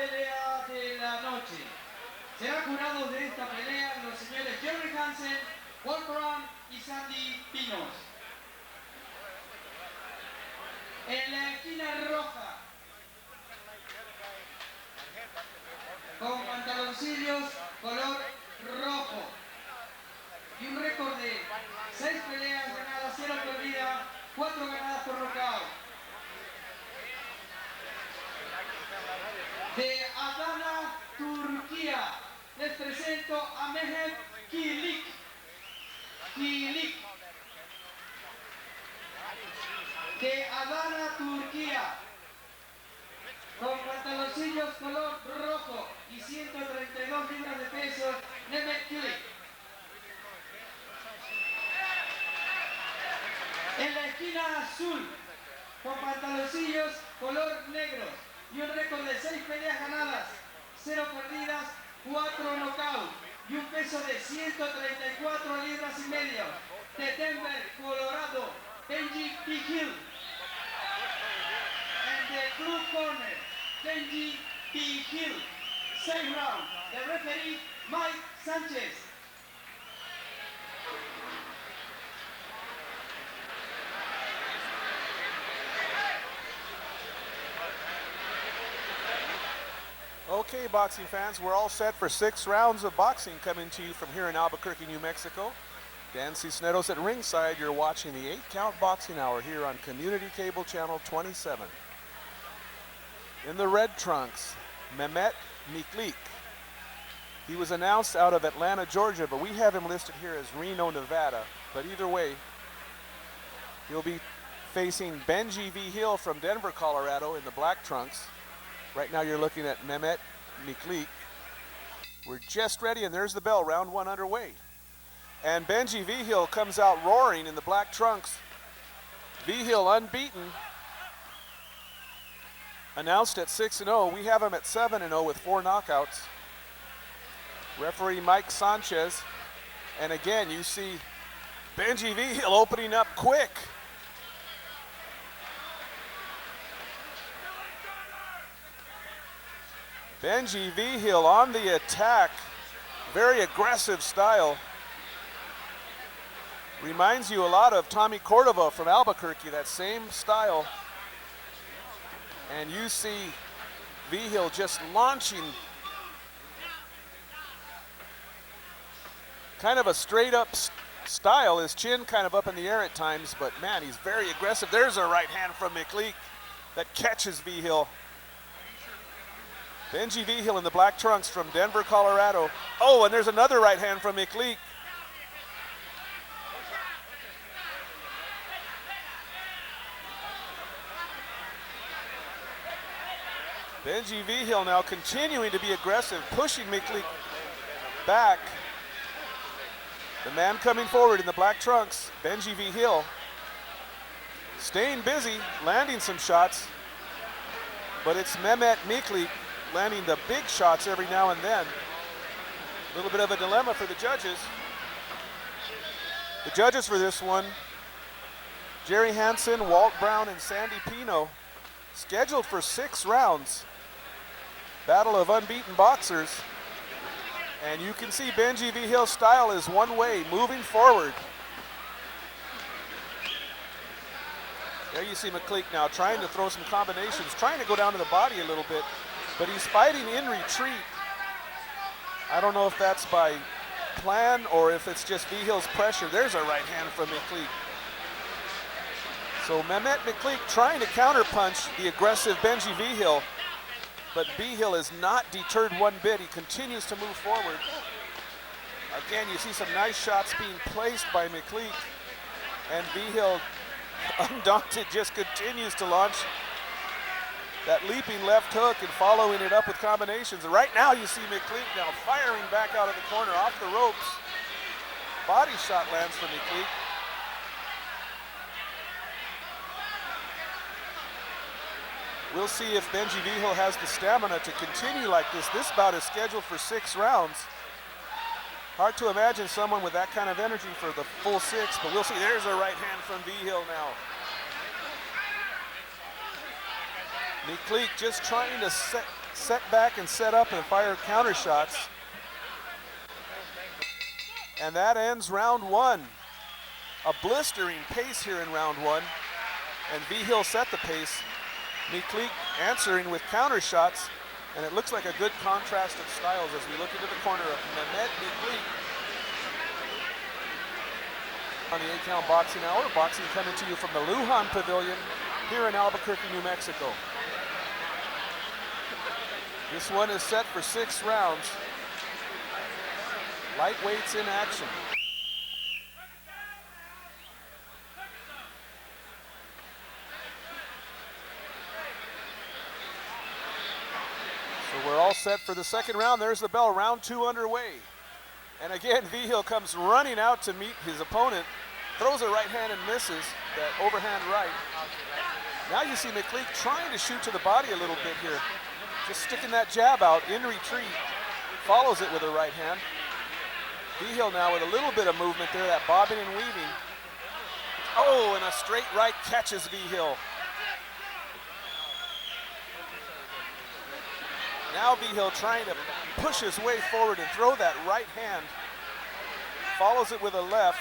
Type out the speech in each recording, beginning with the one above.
pelea de la noche. Serán jurados de esta pelea los señores Jerry Hansen, Wolfram y Sandy Pinos. En la esquina roja, con pantaloncillos color rojo y un récord de 6 peleas ganadas, 0 perdidas, 4 ganadas por nocaut. De Adana, Turquía, les presento a Mehmet Mclic. De Adana, Turquía, con pantaloncillos color rojo y 132 libras de peso, Mehmet Mclic. En la esquina azul, con pantaloncillos color negro y un récord de 6 peleas ganadas, 0 perdidas, 4 knockouts y un peso de 134 libras y medio, de Denver, Colorado, Benji Vigil. And the blue corner, Benji Vigil. 6 round, the referee Mike Sanchez. Okay, boxing fans, we're all set for 6 rounds of boxing coming to you from here in Albuquerque, New Mexico. Dan Cisneros at ringside. You're watching the 8-count boxing hour here on Community Cable Channel 27. In the red trunks, Mehmet Miclic. He was announced out of Atlanta, Georgia, but we have him listed here as Reno, Nevada. But either way, he'll be facing Benji Vigil from Denver, Colorado in the black trunks. Right now you're looking at Mehmet Miclic. We're just ready, and there's the bell, round 1 underway. And Benji Vigil comes out roaring in the black trunks. Vigil unbeaten. Announced at 6-0. We have him at 7-0 with 4 knockouts. Referee Mike Sanchez. And again, you see Benji Vigil opening up quick. Benji Vigil on the attack. Very aggressive style. Reminds you a lot of Tommy Cordova from Albuquerque, that same style. And you see Vigil just launching. Kind of a straight up style, his chin kind of up in the air at times, but man, he's very aggressive. There's a right hand from Mclic that catches Vigil. Benji Vigil in the black trunks from Denver, Colorado. Oh, and there's another right hand from Mclic. Benji Vigil now continuing to be aggressive, pushing Mclic back. The man coming forward in the black trunks, Benji Vigil, staying busy, landing some shots, but it's Mehmet Miclic landing the big shots every now and then. A little bit of a dilemma for the judges. The judges for this one, Jerry Hansen, Walt Brown, and Sandy Pino, scheduled for 6 rounds. Battle of unbeaten boxers. And you can see Benji Vigil's style is one way, moving forward. There you see Mclic now trying to throw some combinations, trying to go down to the body a little bit, but he's fighting in retreat. I don't know if that's by plan or if it's just Vigil's pressure. There's a right hand from Mclic. So Mehmet Mclic trying to counterpunch the aggressive Benji Vigil, but Vigil is not deterred one bit. He continues to move forward. Again, you see some nice shots being placed by Mclic, and Vigil, undaunted, just continues to launch that leaping left hook and following it up with combinations. And right now you see Mclic now firing back out of the corner off the ropes. Body shot lands from Mclic. We'll see if Benji Vigil has the stamina to continue like this. This bout is scheduled for 6 rounds. Hard to imagine someone with that kind of energy for the full 6, but we'll see. There's a right hand from Vigil now. Mclic just trying to set back and set up and fire counter shots. And that ends round one. A blistering pace here in round one. And Vigil set the pace. Miclic answering with counter shots. And it looks like a good contrast of styles as we look into the corner of Mehmet Mclic on the 8-count boxing hour. Boxing coming to you from the Lujan pavilion here in Albuquerque, New Mexico. This one is set for 6 rounds. Lightweights in action. So we're all set for the second round. There's the bell, round 2 underway. And again, Vigil comes running out to meet his opponent, throws a right hand and misses that overhand right. Now you see Mclic trying to shoot to the body a little bit here. Just sticking that jab out in retreat, follows it with a right hand. Vigil now with a little bit of movement there, that bobbing and weaving. Oh, and a straight right catches Vigil. Now Vigil trying to push his way forward and throw that right hand. Follows it with a left.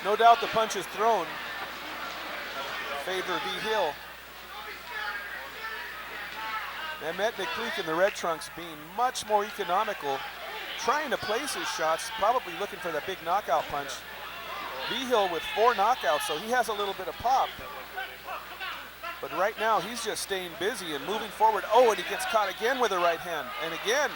No doubt the punches thrown favor Vigil. Mehmet Mclic in the red trunks being much more economical, trying to place his shots, probably looking for that big knockout punch. Vigil with 4 knockouts, so he has a little bit of pop. But right now, he's just staying busy and moving forward. Oh, and he gets caught again with a right hand, and again.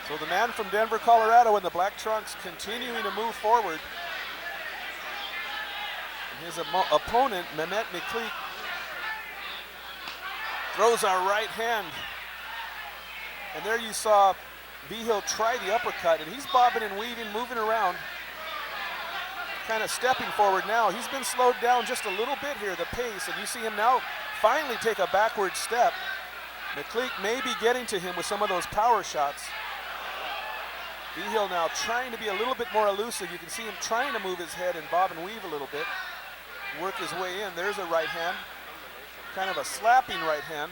So the man from Denver, Colorado in the black trunks continuing to move forward. And his opponent, Mehmet Mclic, throws a right hand. And there you saw Vigil try the uppercut, and he's bobbing and weaving, moving around, kind of stepping forward now. He's been slowed down just a little bit here, the pace, and you see him now finally take a backward step. Mclic may be getting to him with some of those power shots. Vigil now trying to be a little bit more elusive. You can see him trying to move his head and bob and weave a little bit, work his way in. There's a right hand, kind of a slapping right hand.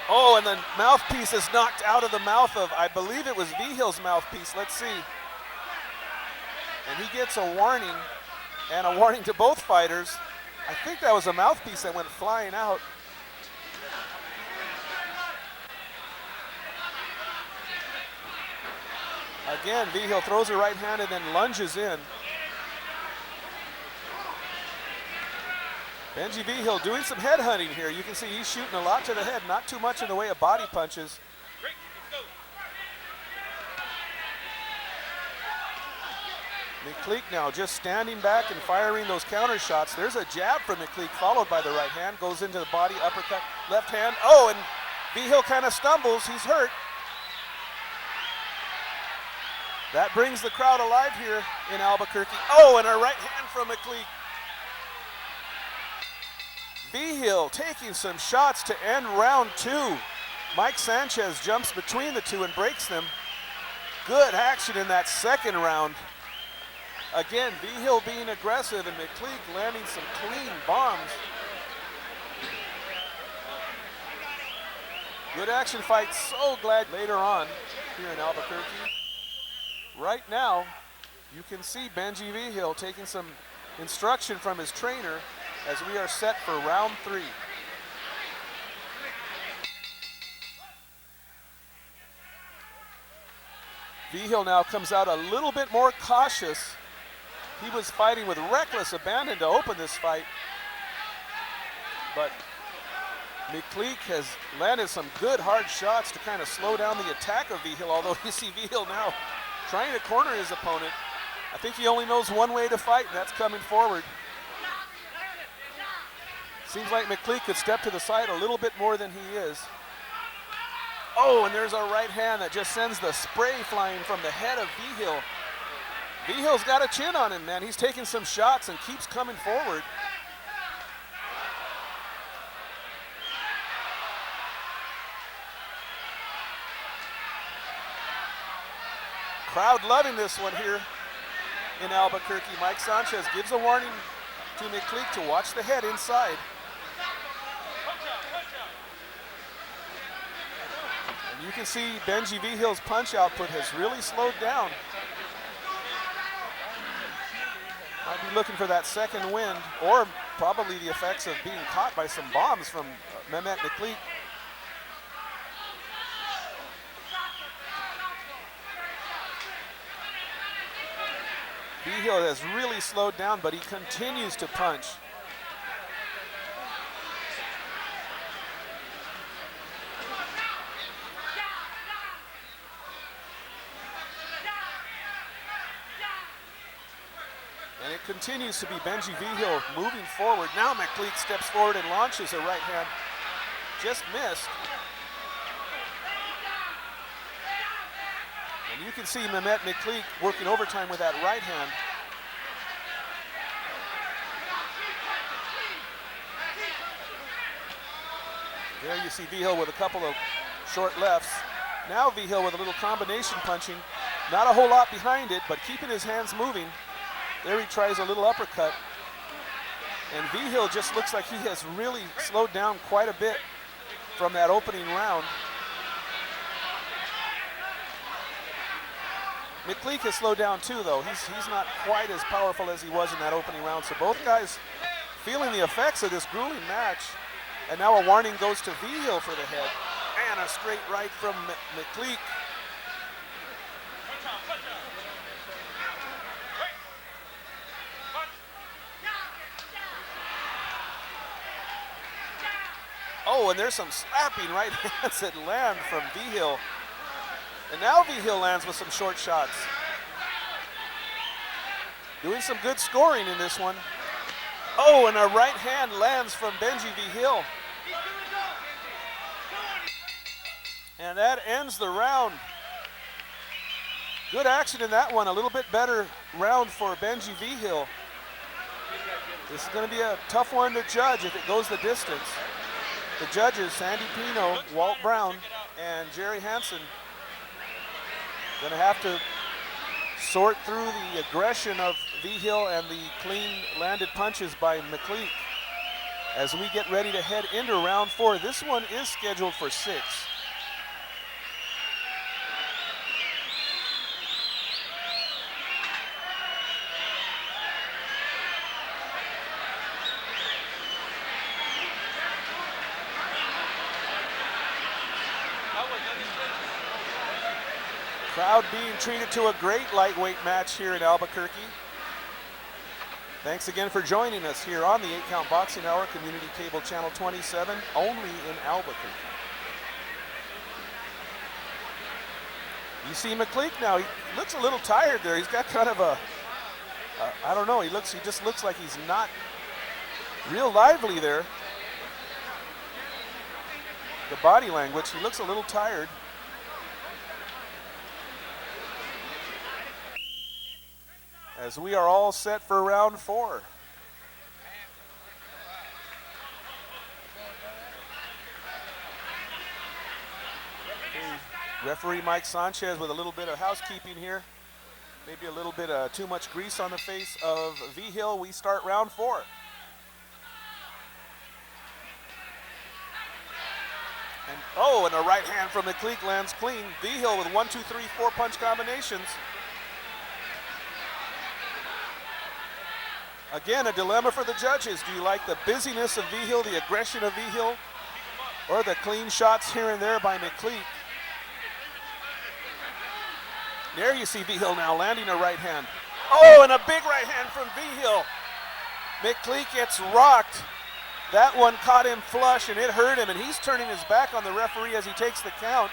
Oh, and the mouthpiece is knocked out of the mouth of, I believe it was Vigil's mouthpiece. Let's see. And he gets a warning, and a warning to both fighters. I think that was a mouthpiece that went flying out. Again, Vigil throws a right hand and then lunges in. Benji Vigil doing some head hunting here. You can see he's shooting a lot to the head, not too much in the way of body punches. Mclic now just standing back and firing those counter shots. There's a jab from Mclic followed by the right hand, goes into the body, uppercut, left hand. Oh, and Vigil kind of stumbles, he's hurt. That brings the crowd alive here in Albuquerque. Oh, and a right hand from Mclic. Vigil taking some shots to end round 2. Mike Sanchez jumps between the two and breaks them. Good action in that second round. Again, Vigil being aggressive and Mclic landing some clean bombs. Good action fight, so glad later on here in Albuquerque. Right now, you can see Benji Vigil taking some instruction from his trainer as we are set for round 3. Vigil now comes out a little bit more cautious. He was fighting with reckless abandon to open this fight, but Mclic has landed some good hard shots to kind of slow down the attack of Vigil, although you see Vigil now trying to corner his opponent. I think he only knows one way to fight, and that's coming forward. Seems like Mclic could step to the side a little bit more than he is. Oh, and there's a right hand that just sends the spray flying from the head of Vigil. Vigil's got a chin on him, man. He's taking some shots and keeps coming forward. Crowd loving this one here in Albuquerque. Mike Sanchez gives a warning to Mclic to watch the head inside. And you can see Benji Vigil's punch output has really slowed down. Might be looking for that second wind, or probably the effects of being caught by some bombs from Mehmet Mclic. Vigil has really slowed down, but he continues to punch. And it continues to be Benji Vigil moving forward. Now Mclic steps forward and launches a right hand. Just missed. And you can see Mehmet Mclic working overtime with that right hand. There you see Vigil with a couple of short lefts. Now Vigil with a little combination punching. Not a whole lot behind it, but keeping his hands moving. There he tries a little uppercut. And Vigil just looks like he has really slowed down quite a bit from that opening round. Mclic has slowed down too, though. He's not quite as powerful as he was in that opening round. So both guys feeling the effects of this grueling match. And now a warning goes to Vigil for the head. And a straight right from Mclic. Oh, and there's some slapping right hands that land from Vigil. And now Vigil lands with some short shots. Doing some good scoring in this one. Oh, and a right hand lands from Benji Vigil. And that ends the round. Good action in that one. A little bit better round for Benji Vigil. This is going to be a tough one to judge if it goes the distance. The judges, Sandy Pino, Walt Brown, and Jerry Hansen, going to have to sort through the aggression of Vigil and the clean landed punches by Mclic as we get ready to head into round 4. This one is scheduled for 6. Crowd being treated to a great lightweight match here in Albuquerque. Thanks again for joining us here on the 8-Count Boxing Hour, Community Cable Channel 27, only in Albuquerque. You see Mclic now, he looks a little tired there. He's got kind of a, I don't know, he just looks like he's not real lively there. The body language, he looks a little tired. As we are all set for round 4. Okay. Referee Mike Sanchez with a little bit of housekeeping here. Maybe a little bit too much grease on the face of Vigil. We start round 4. And a right hand from Mclic lands clean. Vigil with 1, 2, 3, 4 punch combinations. Again, a dilemma for the judges. Do you like the busyness of Vigil, the aggression of Vigil, or the clean shots here and there by Mclic? There you see Vigil now landing a right hand. Oh, and a big right hand from Vigil. Mclic gets rocked. That one caught him flush and it hurt him, and he's turning his back on the referee as he takes the count.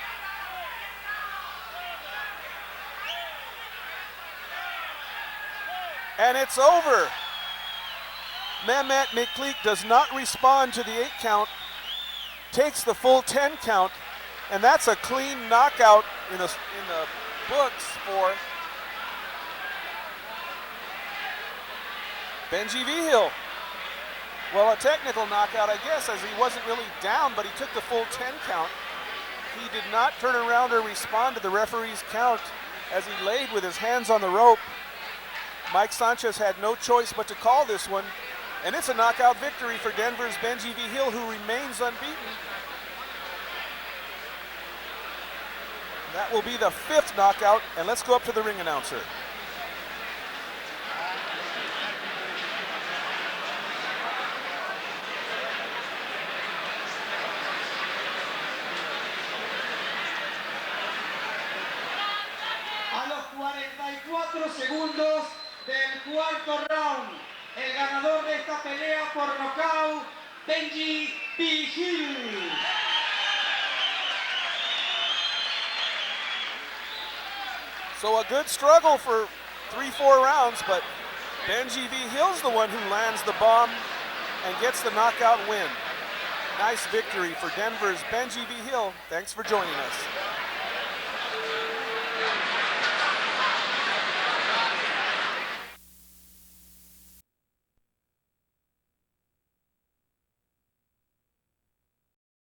And it's over. Mehmet Mclic does not respond to the 8 count, takes the full 10 count, and that's a clean knockout in the books for Benji Vigil. Well, a technical knockout, I guess, as he wasn't really down, but he took the full 10 count. He did not turn around or respond to the referee's count as he laid with his hands on the rope. Mike Sanchez had no choice but to call this one, and it's a knockout victory for Denver's Benji Vigil, who remains unbeaten. That will be the 5th knockout, and let's go up to the ring announcer. A los 44 segundos del cuarto round, el ganador de esta pelea por nocaut, Benji Vigil. So a good struggle for 3-4 rounds, but Benji Vigil's the one who lands the bomb and gets the knockout win. Nice victory for Denver's Benji Vigil. Thanks for joining us.